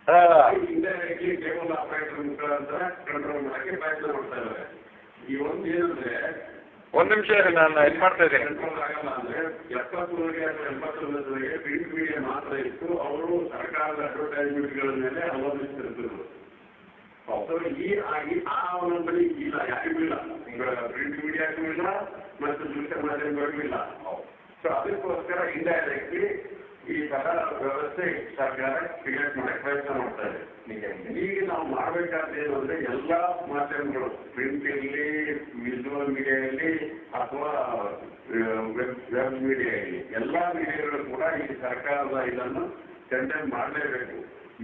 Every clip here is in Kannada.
ಇಂಡೈರೆಕ್ಟ್ಲಿ ಕೇಬಲ್ ಆಪರೇಟರ್ ಮುಖಾಂತರ ಕಂಟ್ರೋಲ್ ಮಾಡಕ್ಕೆ ಪ್ರಯತ್ನ ಮಾಡ್ತಾ ಇದ್ದಾರೆ. ಈ ಒಂದು ಏನಂದ್ರೆ ಒಂದು ನಿಮಿಷ ನಾನು ಇದು ಮಾಡ್ತಾ ಇದ್ದೀನಿ. ಕಂಟ್ರೋಲ್ ಆಗಲ್ಲ ಅಂದ್ರೆ 70 ಅಥವಾ 80 ಪ್ರಿಂಟ್ ಮೀಡಿಯಾ ಮಾತ್ರ ಇತ್ತು. ಅವರು ಸರ್ಕಾರದ ಅಡ್ವರ್ಟೈಸ್ಮೆಂಟ್ಗಳ ಮೇಲೆ ಅವಲಂಬಿಸಿರ್ತಿದ್ರು. ಆ ಅವಲಂಬನೆ ಇಲ್ಲ, ಯಾರಿಗೂ ಇಲ್ಲ. ಪ್ರಿಂಟ್ ಮೀಡಿಯಾಗೂ ಇಲ್ಲ ಮತ್ತು ದೃಶ್ಯ ಮಾಧ್ಯಮಗಳಿಗೂ ಇಲ್ಲ. ಸೊ ಅದಕ್ಕೋಸ್ಕರ ಇಂಡೈರೆಕ್ಟ್ಲಿ ಈ ತರ ವ್ಯವಸ್ಥೆ ಸರ್ಕಾರ ಕ್ರಿಯೇಟ್ ಮಾಡಕ್ಕೆ ಪ್ರಯತ್ನ ಮಾಡ್ತಾ ಇದೆ. ಈಗ ನಾವು ಮಾಡಬೇಕಾದ ಏನು ಅಂದ್ರೆ ಎಲ್ಲಾ ಮಾಧ್ಯಮಗಳು, ಪ್ರಿಂಟ್ ಇರಲಿ, ವಿಜುವಲ್ ಮೀಡಿಯಾ ಇರಲಿ ಅಥವಾ ವೆಬ್ ಮೀಡಿಯಾ ಇರಲಿ, ಎಲ್ಲಾ ಮೀಡಿಯಾಗಳು ಕೂಡ ಈ ಸರ್ಕಾರದ ಇದನ್ನು ಕಂಟೆಂಟ್ ಮಾಡಲೇಬೇಕು.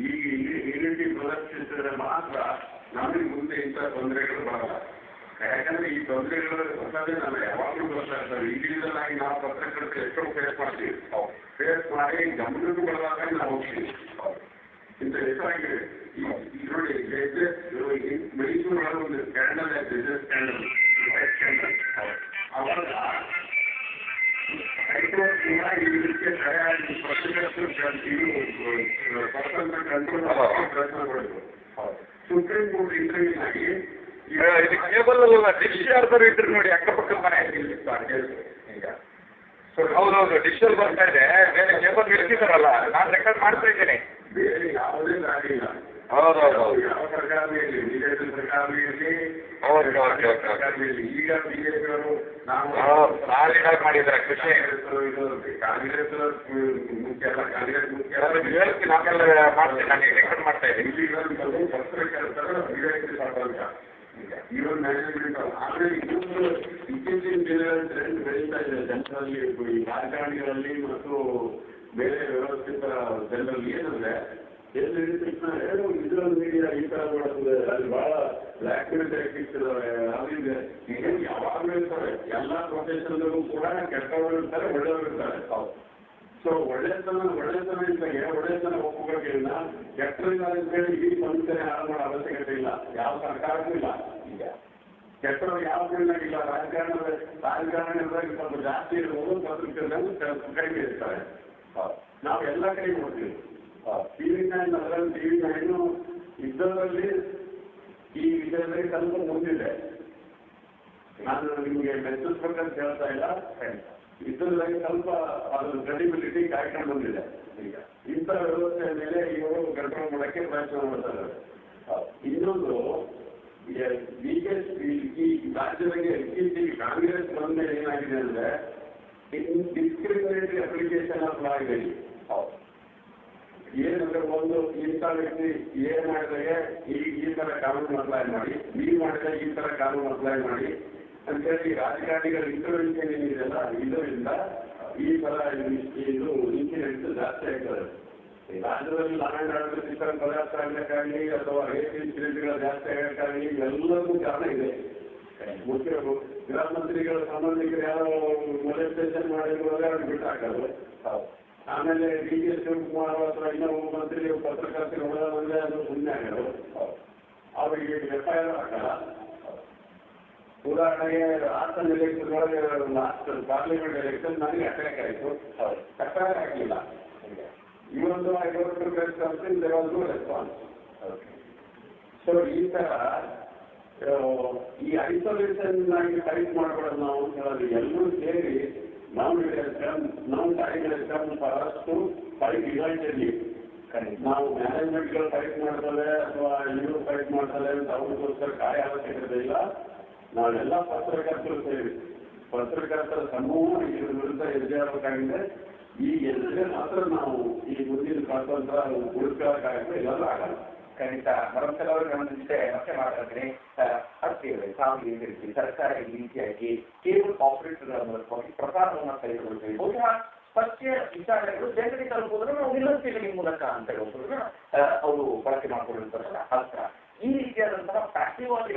ಈ ಯೂನಿಟಿ ಪ್ರದರ್ಶಿಸಿದ್ರೆ ಮಾತ್ರ ನಮಗೆ ಮುಂದೆ ಇಂಥ ತೊಂದರೆಗಳು ಬರಲ್ಲ. ಯಾಕಂದ್ರೆ ಈ ತೊಂದರೆಗಳು ಹೊಸದೇ ನಾನು ಯಾವಾಗಲೂ ಬರ್ತಾ ಇರ್ತವೆ. ಇಂಡಿವಿಜುವಲ್ ಆಗಿ ನಾವು ಪತ್ರಕರ್ತರು ಎಷ್ಟೋ ಫೇಸ್ ಮಾಡ್ತೀವಿ. ಫೇಸ್ ಮಾಡಿ ಗಮನಕ್ಕೂ ಬರುವಾಗ ನಾವು ಹೋಗ್ತೀವಿ. ಇಂಥ ಹೆಚ್ಚಾಗಿದೆ. ನೋಡಿ, ಮೈಸೂರು ಒಂದು ಸ್ಕ್ಯಾಂಡಲ್ ಆಯ್ತು, ಬಿಸ್ನೆಸ್ ಸ್ಕ್ಯಾಂಡಲ್, ವೈಟ್ ಸ್ಕ್ಯಾಂಡಲ್. ಅವಾಗ ಹೈಕೋರ್ಟ್ ಕೂಡ ಇದಕ್ಕೆ ಸರಿಯಾಗಿ ಪತ್ರಕರ್ತರು ಸ್ವತಂತ್ರ ಕಂಟ್ರೋಲ್ ಪ್ರಯತ್ನ ಮಾಡಿದ್ರು. ಸುಪ್ರೀಂ ಕೋರ್ಟ್ ಇಂಟರ್ವ್ಯೂ ಆಗಿ ಇದು ಕೇಬಲ್ ಅಲ್ಲ, ಡಿಶ್ ಯಾರ್ದಾರು ಇದ್ರು ನೋಡಿ ಅಕ್ಕಪಕ್ಕದ ಮನೆ. ಈಗ ಹೌದೌದು, ಡಿಶಲ್ಲಿ ಬರ್ತಾ ಇದೆ. ಬೇರೆ ಕೇಬಲ್ ಇರ್ತಿದಾರಲ್ಲ, ನಾನು ರೆಕಾರ್ಡ್ ಮಾಡ್ತಾ ಇದ್ದೇನೆ. ಬೇರೆ ಯಾವುದೇ ದಾರಿ ಇಲ್ಲ. ಹೌದೌದು, ಯಾವ ಸರ್ಕಾರವೇ ಇರಲಿ, ಬಿಜೆಪಿ ಸರ್ಕಾರವೇ ಇರಲಿ, ಈಗ ಬಿಜೆಪಿಯವರು ನಾವು ಮಾಡಿದ್ದಾರೆ ಕೃಷಿ ಕಾಂಗ್ರೆಸ್ ಮುಖ್ಯ ಅಲ್ಲ, ಕಾಂಗ್ರೆಸ್ ಮುಖ್ಯ ನಾವೆಲ್ಲ ಮಾಡ್ತೀನಿ, ನಾನು ರೆಕಾರ್ಡ್ ಮಾಡ್ತಾ ಇದ್ದೀನಿ. ಪತ್ರಕರ್ತರ ಬಿಜೆಪಿ ಸ್ವಾತಂತ್ರ್ಯ ಇವನ್ ಮ್ಯಾನೇಜ್ಮೆಂಟ್. ಆದ್ರೆ ಇನ್ನೊಂದು ಇತ್ತೀಚಿನ ದಿನಗಳಲ್ಲಿ ಟ್ರೆಂಡ್ ಬೆಳೀತಾ ಇದೆ ಜನರಲ್ಲಿ, ಈ ರಾಜಕಾರಣಿಗಳಲ್ಲಿ ಮತ್ತು ಬೇರೆ ವ್ಯವಸ್ಥಿತ ಜನರಲ್ಲಿ. ಏನಂದ್ರೆ ಎಲ್ಲಿ ಹೇಳು ವಿಜುವಲ್ ಮೀಡಿಯಾ ಈ ತರ ಮಾಡ್ತದೆ, ಅಲ್ಲಿ ಬಹಳ ಲ್ಯಾಕ್ಟಿವ್ ಟ್ಯಾಕ್ಟಿಕ್ಸ್ ಇದಾವೆ, ಅದಿದೆ. ಯಾವಾಗಲೂ ಇರ್ತಾರೆ, ಎಲ್ಲಾ ಪ್ರೊಫೆಷನ್ಗೂ ಕೂಡ ಕೆಟ್ಟವರು ಇರ್ತಾರೆ, ಒಳ್ಳೆಯವರು ಇರ್ತಾರೆ. ಸೊ ಒಳ್ಳೆತನ ಇದ್ದಾಗ ಒಳ್ಳೆತನ ಒಪ್ಪಬೇಕಿಲ್ಲ, ಕೆಟ್ಟರಿಲ್ಲ ಅಂತೇಳಿ ಈ ಸಂಸ್ಥೆ ಹಾಳು ಮಾಡೋ ಅವಶ್ಯಕತೆ ಇಲ್ಲ. ಯಾವ ಸರ್ಕಾರಕ್ಕೂ ಇಲ್ಲ. ಈಗ ಕೆಟ್ಟರು ಯಾವ ಇಲ್ಲ. ರಾಜಕಾರಣದಾಗ ಸ್ವಲ್ಪ ಜಾಸ್ತಿ ಇರ್ಬೋದು, ಪತ್ರಿಕೆಗಳು ಕಡಿಮೆ ಇರ್ತಾರೆ. ನಾವು ಎಲ್ಲ ಕೈ ನೋಡ್ತೀವಿ. ಟಿವಿ 9 ಅದರಲ್ಲಿ ಟಿವಿ 9 ಇದ್ದರಲ್ಲಿ ಈ ವಿಷಯದಲ್ಲಿ ಸ್ವಲ್ಪ ಮುಂದಿದೆ. ನಾನು ನಿಮಗೆ ಮೆಚ್ಚಿಸ್ಬೇಕಂತ ಹೇಳ್ತಾ ಇಲ್ಲ, ಇದ್ರಲ್ಲಿ ಸ್ವಲ್ಪ ಅದ್ರ ಕ್ರೆಡಿಬಿಲಿಟಿ ಕಾಯ್ಕೊಂಡು ಬಂದಿದೆ. ಈಗ ಇಂಥ ವ್ಯವಸ್ಥೆಯ ಮೇಲೆ ಇವರು ಕಂಟ್ರೋಲ್ ಮಾಡಕ್ಕೆ ಪ್ರಯತ್ನ ಮಾಡ್ತಾರೆ. ಇನ್ನೊಂದು ಬಿಜೆಪಿ ಈ ರಾಜ್ಯದಲ್ಲಿ ಇತ್ತೀಚೆಗೆ ಕಾಂಗ್ರೆಸ್ ಬಂದ ಏನಾಗಿದೆ ಅಂದ್ರೆ ಡಿಸ್ಕ್ರಿಮಿನೇಟರಿ ಅಪ್ಲಿಕೇಶನ್ ಆಫ್ ಲಾ ಇದೆ. ಏನಂದ್ರೆ ಒಂದು ಇಂಥ ವ್ಯಕ್ತಿ ಏನ್ ಮಾಡಿದಾಗ ಈ ತರ ಕಾನೂನು ಅಪ್ಲೈ ಮಾಡಿ, ಬಿ ಮಾಡಿದಾಗ ಈ ತರ ಕಾನೂನು ಅಪ್ಲೈ ಮಾಡಿ ಅಂತೇಳಿ ರಾಜಕಾರಣಿಗಳ ಇಂಟರ್ವೆನ್ಷನ್ ಏನಿದೆಯಲ್ಲ, ಇದರಿಂದ ಈ ತರ ಇದು ಇನ್ಸಿಡೆಂಟ್ ಜಾಸ್ತಿ ಆಗ್ತದೆ. ರಾಜ್ಯದಲ್ಲಿ ಲಾ ಅಂಡ್ ಆರ್ಡರ್ ಸಿಸ್ಟಮ್ ಪದಾರ್ಥ ಆಗಲಿಕ್ಕಾಗಲಿ ಅಥವಾ ರೇಪ್ ಇನ್ಸಿಡೆಂಟ್ಗಳು ಜಾಸ್ತಿ ಆಗಲಿಕ್ಕಾಗಲಿ ಎಲ್ಲರಿಗೂ ಕಾರಣ ಇದೆ. ಮುಖ್ಯ ಗೃಹ ಮಂತ್ರಿಗಳ ಸಂಬಂಧಿಕರು ಯಾರೋ ಮೊಲೆಸ್ಟೇಷನ್ ಮಾಡಿರುವಾಗ ಅವ್ರಿಗೆ ಬಿಟ್ಟಾಕೋದು. ಆಮೇಲೆ ಡಿ ಕೆ ಶಿವಕುಮಾರ್ ಅಥವಾ ಇನ್ನೊಬ್ಬ ಮಂತ್ರಿ ಪತ್ರಕರ್ತರು ಹೊಡೆದ್ರೆ ಅದು ಸುಮ್ಮನೆ ಆಗೋದು, ಅವರಿಗೆ ಎಫ್ಐಆರ್ ಹಾಕಲ್ಲ. ಉದಾಹರಣೆಗೆ ಹಾಸನ ಎಲೆಕ್ಷನ್ ಒಳಗೆ ಲಾಸ್ಟ್ ಪಾರ್ಲಿಮೆಂಟ್ ಎಲೆಕ್ಷನ್ ನನಗೆ ಅಟ್ಯಾಕ್ ಆಯಿತು, ಎಫ್ಐಆರ್ ಹಾಕಲಿಲ್ಲ. ಇವೊಂದು I got to get something, there was no response. So ಈ ತರ ಈ ಐಸೋಲೇಷನ್ ಆಗಿ ಟೈಪ್ ಮಾಡ್ಕೊಳ್ಳೋದು ನಾವು ಅಂತ ಹೇಳೋದು ಎಲ್ಲರೂ ಸೇರಿ ನಾವು ಟೈಮ್ ಫಾರಷ್ಟು ಫೈಟ್ ಡಿವೈಡೆಡ್ಲಿ ನಾವು ಮ್ಯಾನೇಜ್ಮೆಂಟ್ಗಳು ಫೈಟ್ ಮಾಡ್ತವೆ ಅಥವಾ ಇವರು ಫೈಟ್ ಮಾಡ್ತಾರೆ ಅಂತ ಅವ್ರಿಗೋಸ್ಕರ ಕಾರ್ಯ ಅವಶ್ಯಕತೆ ಇಲ್ಲ. ನಾವೆಲ್ಲ ಪತ್ರಕರ್ತರು ಸೇರಿ ಪತ್ರಕರ್ತರ ಸಮೂಹ ಇದ್ರ ವಿರುದ್ಧ ಎದುರಾಗಬೇಕಾಗಿದೆ. ಈ ಎದುರಿಗೆ ಮಾತ್ರ ನಾವು ಈ ಮುಂದಿನ ಸ್ವಾತಂತ್ರ್ಯ ಉಳಿಸ್ಕೊಳ್ಳೋಕ್ಕಾಗತ್ತೆ, ಎಲ್ಲರೂ ಆಗಲ್ಲ. ಖಂಡಿತ ಮರೊಂದ್ಸಲವರು ಗಮನಿಸಿದ್ರೆ ಮತ್ತೆ ಮಾತಾಡ್ತೀನಿ. ಆಗ್ತಿವೆ ಸಾಂಗ್ಲಿ ಹೇಳ್ತೀವಿ, ಸರ್ಕಾರ ಈ ರೀತಿಯಾಗಿ ಕೇಬಲ್ ಆಪರೇಟರ್ಗಳ ಮೂಲಕವಾಗಿ ಪ್ರಸಾರವನ್ನು ಕೈಗೊಳ್ಳುತ್ತೇವೆ. ಬಹುಶಃ ಸತ್ಯ ವಿಚಾರಗಳು ಜನರಿಗೆ ತಲುಪುವುದನ್ನು ನಾವು ನಿಲ್ಲಿಸ್ತೀವಿ ಈ ಮೂಲಕ ಅಂತ ಹೇಳುವುದನ್ನು ಅವರು ಬಳಕೆ ಮಾಡಿಕೊಳ್ಳುವಂತಹ ಅರ್ಥ. ಈ ರೀತಿಯಾದಂತಹ ಪ್ಯಾಸಿವ್ ಆಗಿ